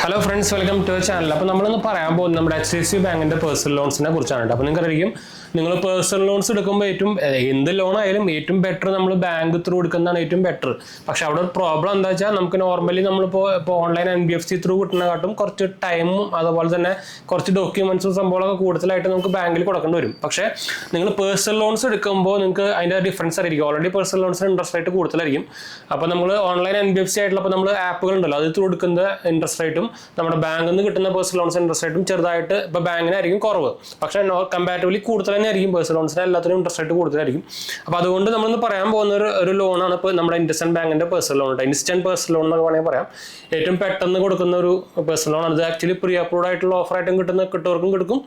Hello friends, welcome to channel. അപ്പോൾ നമ്മളിന്ന് പറയാൻ പോകുന്നത് നമ്മുടെ HDFC ബാങ്കിന്റെ പേഴ്സണൽ ലോൺസിനെ കുറിച്ചാണ്. അപ്പോൾ നിങ്ങൾക്കറിയാം, നിങ്ങൾ പേഴ്സണൽ ലോൺസ് എടുക്കുമ്പോൾ എന്ത് ലോൺ ആയാലും ഏറ്റവും ബെറ്റർ നമ്മൾ ബാങ്ക് ത്രൂ എടുക്കുന്നതാണ് ഏറ്റവും ബെറ്റർ. പക്ഷെ അവിടെ ഒരു പ്രോബ്ലം എന്താ വെച്ചാൽ, നമുക്ക് നോർമലി നമ്മളിപ്പോൾ ഓൺലൈൻ NBFC ത്രൂ കിട്ടുന്നതിനെക്കാട്ടും കുറച്ച് ടൈമും അതുപോലെ തന്നെ കുറച്ച് ഡോക്യുമെന്റ്സും സംഭവങ്ങളൊക്കെ കൂടുതലായിട്ട് നമുക്ക് ബാങ്കിൽ കൊടുക്കേണ്ടി വരും. പക്ഷേ നിങ്ങൾ പേഴ്സണൽ ലോൺസ് എടുക്കുമ്പോൾ നിങ്ങൾക്ക് അതിൻ്റെ ഡിഫറൻസ് ആയിരിക്കും. ഓൾറെഡി പേഴ്സണൽ ലോൺസിന് ഇൻട്രസ്റ്റ് റേറ്റ് കൂടുതലായിരിക്കും. അപ്പോൾ നമ്മൾ ഓൺലൈൻ NBFC ആയിട്ടുള്ള നമ്മൾ ആപ്പുകൾ ഉണ്ടല്ലോ, അത് ത്രൂ എടുക്കുന്ന ഇൻട്രസ്റ്റ് റേറ്റും നമ്മുടെ ബാങ്കിൽ നിന്ന് കിട്ടുന്ന പേഴ്സണൽ ലോൺസ് ഇൻട്രസ്റ്റ് റേറ്റും ചെറുതായിട്ട് ഇപ്പോൾ ബാങ്കിനായിരിക്കും കുറവ്. പക്ഷേ കമ്പാരിറ്റീവ്ലി കൂടുതൽ തന്നെ ആയിരിക്കും പേഴ്സണൽ ലോൺസിന് എല്ലാത്തിനും ഇൻട്രസ്റ്റ് റേറ്റ് കൂടുതലായിരിക്കും. അപ്പോൾ അതുകൊണ്ട് നമ്മളിന്ന് പറയാൻ പോകുന്ന ഒരു ലോണാണ് ഇപ്പോൾ നമ്മുടെ ഇൻഡസ്ഇൻഡ് ബാങ്കിന്റെ personal loan. Instant personal loan എന്നൊക്കെ വേണമെങ്കിൽ പറയാം. ഏറ്റവും പെട്ടെന്ന് കൊടുക്കുന്ന ഒരു പേഴ്സണൽ ലോൺ. അത് ആക്ച്വലി പ്രീ അപ്രൂവ്ഡ് ആയിട്ടുള്ള ഓഫറായിട്ടും കിട്ടുന്നവർക്കും കിട്ടും,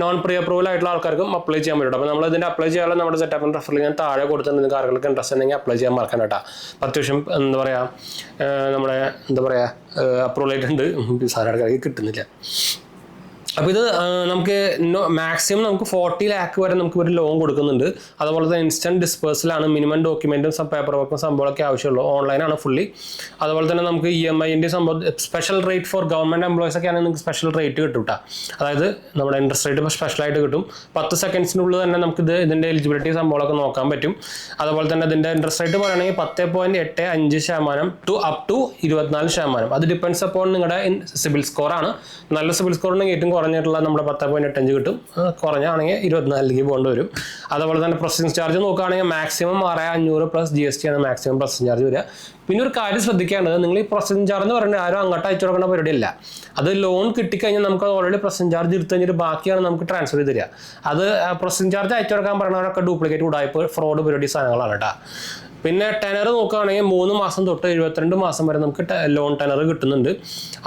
നോൺ പ്രീ അപ്രൂവൽ ആയിട്ടുള്ള ആൾക്കാർക്കും അപ്ലൈ ചെയ്യാൻ പറ്റും. അപ്പോൾ നമ്മൾ ഇതിന്റെ അപ്ലൈ ചെയ്യാനുള്ള നമ്മുടെ സെറ്റപ്പിന് റെഫറിൽ ഞാൻ താഴെ കൊടുത്തിട്ടുണ്ട്. നിങ്ങൾക്ക് ആളുകൾക്ക് ഇൻട്രസ്റ്റ് ഉണ്ടെങ്കിൽ അപ്ലൈ ചെയ്യാൻ മറക്കാൻ കേട്ടോ. അത്യാവശ്യം നമ്മുടെ അപ്രൂവൽ ആയിട്ടുണ്ട്, സാധാരണക്കാർക്ക് കിട്ടുന്നില്ല. അപ്പോൾ ഇത് നമുക്ക് മാക്സിമം നമുക്ക് 40 lakh വരെ നമുക്ക് ഒരു ലോൺ കൊടുക്കുന്നുണ്ട്. അതുപോലെ തന്നെ ഇൻസ്റ്റന്റ് ഡിസ്പേഴ്സലാണ്. മിനിമം ഡോക്യുമെന്റും പേപ്പർ വർക്കും സംഭവമൊക്കെ ആവശ്യമുള്ളൂ. ഓൺലൈനാണ് ഫുള്ളി. അതുപോലെ തന്നെ നമുക്ക് EMI സംഭവം special rate for government employees ഒക്കെ ആണെങ്കിൽ നിങ്ങൾക്ക് സ്പെഷ്യൽ റേറ്റ് കിട്ടും കേട്ടോ. അതായത് നമ്മുടെ ഇൻട്രസ്റ്റ് റേറ്റ് ഇപ്പോൾ സ്പെഷ്യലായിട്ട് കിട്ടും. 10 സെക്കൻഡ്സിനുള്ളിൽ തന്നെ നമുക്ക് ഇതിന്റെ എലിജിബിലിറ്റി സംഭവമൊക്കെ നോക്കാൻ പറ്റും. അതുപോലെ തന്നെ ഇതിന്റെ ഇൻട്രസ്റ്റ് റേറ്റ് പറയുകയാണെങ്കിൽ 10.85% ടു അപ് ടു 24%. അത് ഡിപ്പെൻഡ്സ് അപ്പോൺ നിങ്ങളുടെ സിബിൽ സ്കോർ ആണ്. നല്ല സിബിൽ സ്കോർ ഉണ്ടെങ്കിൽ ഏറ്റവും കുറഞ്ഞിട്ടുള്ള നമ്മുടെ 10.85 കിട്ടും. കുറഞ്ഞാണെങ്കിൽ 24 പോകേണ്ടി വരും. അതുപോലെ തന്നെ പ്രോസസിംഗ് ചാർജ് നോക്കുകയാണെങ്കിൽ മാക്സിമം 6500 പ്ലസ് GST ആണ് മാക്സിമം പ്രോസസിംഗ് ചാർജ് വരിക. പിന്നെ ഒരു കാര്യം ശ്രദ്ധിക്കേണ്ടത്, നിങ്ങൾ ഈ പ്രോസസിംഗ് ചാർജ് എന്ന് പറഞ്ഞാൽ ആരും അങ്ങോട്ട് അയച്ചു കൊടുക്കുന്ന പരിപാടിയല്ല. അത് ലോൺ കിട്ടിക്കഴിഞ്ഞാൽ നമുക്ക് ഓൾറെഡി പ്രോസസിംഗ് ചാർജ് എടുത്തു കഴിഞ്ഞിട്ട് ബാക്കിയാണ് നമുക്ക് ട്രാൻസ്ഫർ ചെയ്ത് തരിക. അത് പ്രോസസിംഗ് ചാർജ് അയച്ചു കൊടുക്കാൻ പറയുന്നവരൊക്കെ ഡ്യൂപ്ലിക്കേറ്റ് ഉടായ്പ ഫ്രോഡ് പരിപാടി സാധനങ്ങളാണ് കേട്ടോ. പിന്നെ ടെനർ നോക്കുകയാണെങ്കിൽ 3 മാസം തൊട്ട് 72 മാസം വരെ നമുക്ക് ലോൺ ടെനർ കിട്ടുന്നുണ്ട്.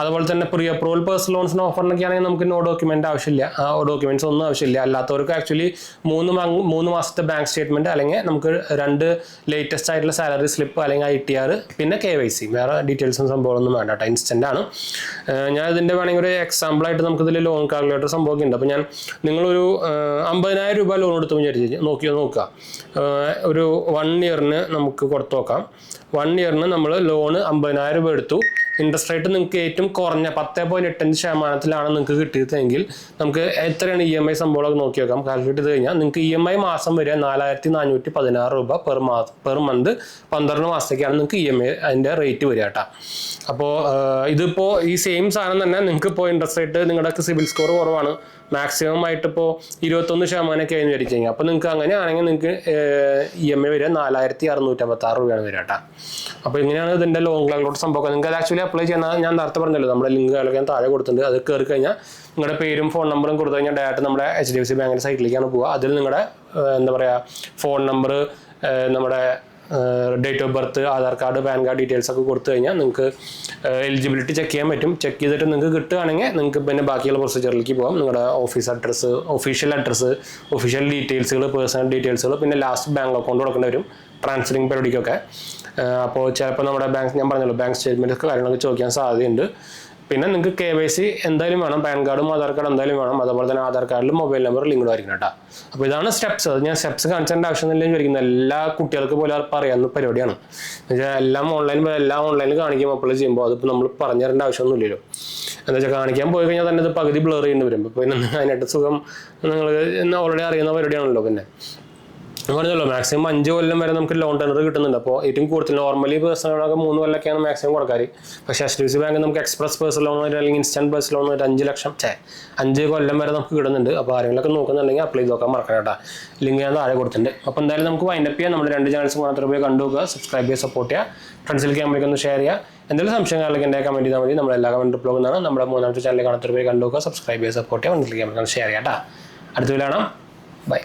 അതുപോലെ തന്നെ പ്രീ അപ്രൂവൽ പേഴ്സണൽ ലോൺസിന് ഓഫറിനൊക്കെ ആണെങ്കിൽ നമുക്ക് നോ ഡോക്യുമെന്റ് ആവശ്യമില്ല, ഡോക്യുമെന്റ്സ് ഒന്നും ആവശ്യമില്ല. അല്ലാത്തവർക്ക് ആക്ച്വലി 3 മാസത്തെ ബാങ്ക് സ്റ്റേറ്റ്മെന്റ് അല്ലെങ്കിൽ നമുക്ക് 2 ലേറ്റസ്റ്റ് ആയിട്ടുള്ള സാലറി സ്ലിപ്പ് അല്ലെങ്കിൽ ITR പിന്നെ KYC, വേറെ ഡീറ്റെയിൽസും സംഭവമൊന്നും വേണ്ട കേട്ടോ. ഇൻസ്റ്റന്റ് ആണ്. ഞാൻ ഇതിന്റെ വേണമെങ്കിൽ ഒരു എക്സാമ്പിൾ ആയിട്ട് നമുക്ക് ഇതിൽ ലോൺ കാൽക്കുലേറ്റർ സംഭവമൊക്കെ ഉണ്ട്. അപ്പോൾ നിങ്ങളൊരു 50,000 രൂപ ലോൺ എടുത്തു വിചാരിച്ച് നോക്കുക. ഒരു 1 ഇയറിന് നമുക്ക് കൊടുത്തു നോക്കാം. 1 ഇയറിന് നമ്മൾ ലോണ് 50,000 രൂപ എടുത്തു. ഇൻട്രസ്റ്റ് റേറ്റ് നിങ്ങൾക്ക് ഏറ്റവും കുറഞ്ഞ 10.85% നിങ്ങൾക്ക് കിട്ടിയതെങ്കിൽ നമുക്ക് എത്രയാണ് EMI സംഭവമൊക്കെ നോക്കി നോക്കാം. കാൽക്കുലേറ്റ് ചെയ്ത് കഴിഞ്ഞാൽ നിങ്ങൾക്ക് EMI മാസം വരിക 4416 രൂപ പെർ മന്ത്. 12 മാസത്തേക്കാണ് നിങ്ങൾക്ക് EMI അതിൻ്റെ റേറ്റ് വരിക കേട്ടോ. അപ്പോൾ ഇതിപ്പോൾ ഈ സെയിം സാധനം തന്നെ നിങ്ങൾക്ക് ഇപ്പോൾ ഇൻട്രസ്റ്റ് റേറ്റ് നിങ്ങളുടെ സിബിൽ സ്കോർ കുറവാണ്, മാക്സിമം ആയിട്ട് ഇപ്പോൾ 21% ആയി വിചാരിച്ചു കഴിഞ്ഞാൽ, അപ്പോൾ നിങ്ങൾക്ക് അങ്ങനെയാണെങ്കിൽ നിങ്ങൾക്ക് EMI വരിക 4656 രൂപയാണ് വരിക കേട്ടോ. അപ്പോൾ ഇങ്ങനെയാണ് ഇതിൻ്റെ ലോൺ കാൽക്കുലേറ്റർ സംഭവം. നിങ്ങൾക്ക് അത് ആക്ച്വലി അപ്ലൈ ചെയ്യുന്നത് ഞാൻ നേരത്തെ പറഞ്ഞല്ലോ, നമ്മുടെ ലിങ്കുകളൊക്കെ ഞാൻ താഴെ കൊടുത്തിട്ടുണ്ട്. അത് കയറി കഴിഞ്ഞാൽ നിങ്ങളുടെ പേരും ഫോൺ നമ്പറും കൊടുത്തു കഴിഞ്ഞാൽ ഡയറക്റ്റ് നമ്മുടെ HDFC ബാങ്കിൻ്റെ സൈറ്റിലേക്കാണ് പോവുക. അതിൽ നിങ്ങളുടെ ഫോൺ നമ്പർ, നമ്മുടെ date of birth, Aadhaar card, pan card details ഒക്കെ കൊടുത്തു കഴിഞ്ഞാൽ നിങ്ങൾക്ക് എലിജിബിലിറ്റി ചെക്ക് ചെയ്യാൻ പറ്റും. ചെക്ക് ചെയ്തിട്ട് നിങ്ങൾക്ക് കിട്ടുകയാണെങ്കിൽ നിങ്ങൾക്ക് പിന്നെ ബാക്കിയുള്ള പ്രൊസീജിയറിലേക്ക് പോകാം. നിങ്ങളുടെ ഓഫീസ് അഡ്രസ്സ്, ഒഫീഷ്യൽ ഡീറ്റെയിൽസുകൾ, പേഴ്സണൽ ഡീറ്റെയിൽസുകൾ, പിന്നെ ലാസ്റ്റ് ബാങ്ക് അക്കൗണ്ട് കൊടുക്കേണ്ടി വരും ട്രാൻസ്ഫറിങ് പരിപാടിക്കൊക്കെ. അപ്പോൾ ചിലപ്പോൾ നമ്മുടെ ഞാൻ പറഞ്ഞല്ലോ ബാങ്ക് സ്റ്റേറ്റ്മെൻറ്റ് കാര്യങ്ങളൊക്കെ ചോദിക്കാൻ സാധ്യതയുണ്ട്. പിന്നെ നിങ്ങൾക്ക് KYC എന്തായാലും വേണം, പാൻ കാർഡും ആധാർ കാർഡും എന്തായാലും വേണം. അതുപോലെ തന്നെ ആധാർ കാർഡിൽ മൊബൈൽ നമ്പർ ലിങ്ക്ഡ് ആയിരിക്കണം കേട്ടോ. അപ്പോൾ ഇതാണ് സ്റ്റെപ്സ്. അത് ഞാൻ സ്റ്റെപ്സ് കാണിച്ചേണ്ട ആവശ്യമൊന്നുമില്ല വിചാരിക്കുന്നത്. എല്ലാ കുട്ടികൾക്ക് പോലെ അറിയാവുന്ന പരിപാടിയാണ്. എല്ലാം ഓൺലൈനിൽ കാണിക്കുമ്പോൾ അപ്ലൈ ചെയ്യുമ്പോൾ അതിപ്പോൾ നമ്മൾ പറഞ്ഞു തരേണ്ട ആവശ്യമൊന്നുമില്ലല്ലോ. എന്താ വെച്ചാൽ കാണിക്കാൻ പോയി കഴിഞ്ഞാൽ തന്നെ ഇത് പകുതി ബ്ലർ ചെയ്യേണ്ടി വരും. അപ്പോൾ പിന്നെ അതിനായിട്ട് സുഖം നിങ്ങൾ ഓൾറെഡി അറിയുന്ന പരിപാടിയാണല്ലോ. പിന്നെ പറഞ്ഞല്ലോ മാക്സിമം 5 കൊല്ലം വരെ നമുക്ക് ലോൺ ടെനർ കിട്ടുന്നുണ്ട്. അപ്പോൾ ഏറ്റവും കൂടുതൽ നോർമലി പേഴ്സണൽ ലോണൊക്കെ 3 കൊല്ലമൊക്കെയാണ് മാക്സിമം കൊടുക്കാറ്. പക്ഷേ HDFC ബാങ്ക് നമുക്ക് എക്സ്പ്രസ് പേഴ്സണൽ ലോൺ അല്ലെങ്കിൽ ഇൻസ്റ്റന്റ് പേഴ്സണൽ ലോൺ 5 ലക്ഷം 5 കൊല്ലം വരെ നമുക്ക് കിട്ടുന്നുണ്ട്. അപ്പോൾ ആരെങ്കിലൊക്കെ നോക്കുന്നുണ്ടെങ്കിൽ അപ്ലൈ ചെയ്ത് നോക്കാൻ മറക്കണം കേട്ടോ. ലിങ്ക് ഞാൻ താഴെ കൊടുത്തിട്ടുണ്ട്. അപ്പോൾ എന്തായാലും നമുക്ക് വൈൻഡപ്പ് ചെയ്യാം. നമ്മുടെ 2 ചാനൽസ് മാത്രം പോയി കണ്ടുനോക്കുക, സബ്സ്ക്രൈബ് ചെയ്യുക, സപ്പോർട്ട് ചെയ്യുക, ഫ്രണ്ട്സിലേക്ക് നമ്മളൊന്ന് ഷെയർ ചെയ്യുക. എന്തെങ്കിലും സംശയങ്ങളിലേക്ക് എൻ്റെ കമൻറ്റ് ചെയ്താൽ മതി. നമ്മളെല്ലാ കമൻറ്റ് റിപ്ലൈ ചെയ്യുന്നതാണ്. നമ്മുടെ 3ാമത്തെ ചാനലിൽ കാണാത്ത പോയി കണ്ടുനോക്കുക, സബ്സ്ക്രൈബ് ചെയ്യുക, സപ്പോർട്ട് ചെയ്യുക, ഫ്രണ്ട്സിലേക്ക് നമ്മളൊന്ന് ഷെയർ ചെയ്യാം കേട്ടോ. അടുത്ത വീഡിയോ കാണാം. ബൈ.